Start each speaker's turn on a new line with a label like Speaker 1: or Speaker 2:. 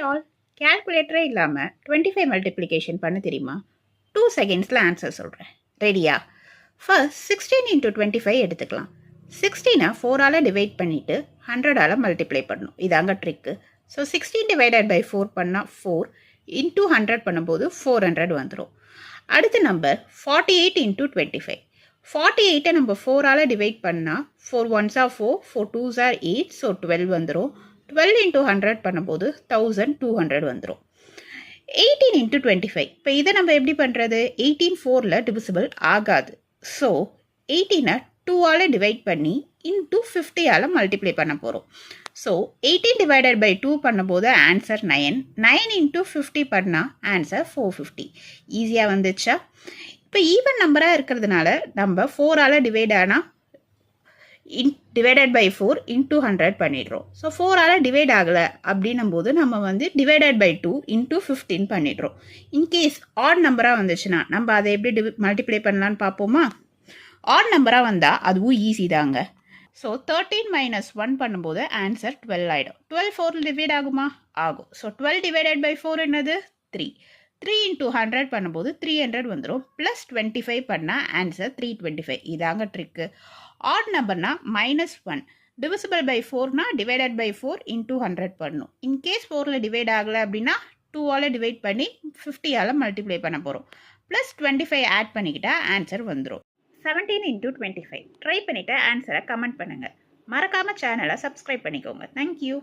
Speaker 1: All கேல்குலேட்டரே இல்லாமல் 25 multiplication பண்ண தெரியுமா? 2 செகண்ட்ஸில் ஆன்சர் சொல்கிறேன். ரெடியா? ஃபர்ஸ்ட் 16 இன்ட்டு 25 எடுத்துக்கலாம். 16 4ஆல் டிவைட் பண்ணிவிட்டு 100ஆல் மல்டிப்ளை பண்ணணும். இதாங்க ட்ரிக்கு. ஸோ 16 டிவைடட் பை 4 பண்ணால் 4 இன்ட்டு 100 பண்ணும்போது 400 வந்துடும். அடுத்த நம்பர் 48 இன்ட்டு 25. 48 நம்ம 4ஆல் டிவைட் பண்ணால் 4 1s are 4, 4 2s are 8, so 12 வந்துடும். 12 இன்ட்டு 100 பண்ணும்போது 1200 வந்துடும். 18 இன்ட்டு 25. இப்போ இதை நம்ம எப்படி பண்ணுறது? 18 4ல் டிவிசிபிள் ஆகாது. ஸோ 18 2ஆல் டிவைட் பண்ணி இன்ட்டு 50ஆல் மல்டிப்ளை பண்ண போகிறோம். ஸோ 18 டிவைடட் பை 2 பண்ணும்போது ஆன்சர் 9. 9 இன்ட்டு 50 பண்ணால் ஆன்சர் 450. ஈஸியாக வந்துச்சா? இப்போ ஈவன் நம்பராக இருக்கிறதுனால நம்ம 4ஆல் டிவைட் ஆனால் டிவைடட் பை 4 இன்ட்டு 100 பண்ணிடுறோம். ஸோ 4ஆல் டிவைட் ஆகலை அப்படின்னும் போது நம்ம வந்து டிவைடட் பை 2 இன்ட்டு 15 பண்ணிடுறோம். இன்கேஸ் ஆட் நம்பராக வந்துச்சுன்னா நம்ம அதை எப்படி மல்டிப்ளை பண்ணலான்னு பார்ப்போமா? ஆட் நம்பராக வந்தால் அதுவும் ஈஸி தாங்க. ஸோ 13 மைனஸ் 1 பண்ணும்போது ஆன்சர் 12 ஆகிடும். 12 4 டிவைட் ஆகுமா? ஆகும். ஸோ 12 டிவைடட் பை 4 என்னது? 3. 3 இன்ட்டு 100 பண்ணும்போது 300 வந்துடும். ப்ளஸ் 25 பண்ணால் ஆன்சர் 325. இதாங்க ட்ரிக்கு. ஆட் நம்பர்னா -1. டிவிசிபிள் பை 4னா டிவைடட் பை 4 இன்ட்டு 100 பண்ணணும். இன்கேஸ் 4ல் டிவைட் ஆகலை அப்படின்னா 2ஆல் டிவைட் பண்ணி 50ஆல் மல்டிப்ளை பண்ண போகிறோம். ப்ளஸ் 25 ஆட் பண்ணிக்கிட்டா ஆன்சர் வந்துடும். 17 இன்ட்டு 25. ட்ரை பண்ணிவிட்டு ஆன்சரை கமெண்ட் பண்ணுங்கள். மறக்காமல் சேனலை சப்ஸ்கிரைப் பண்ணிக்கோங்க. தேங்க்யூ.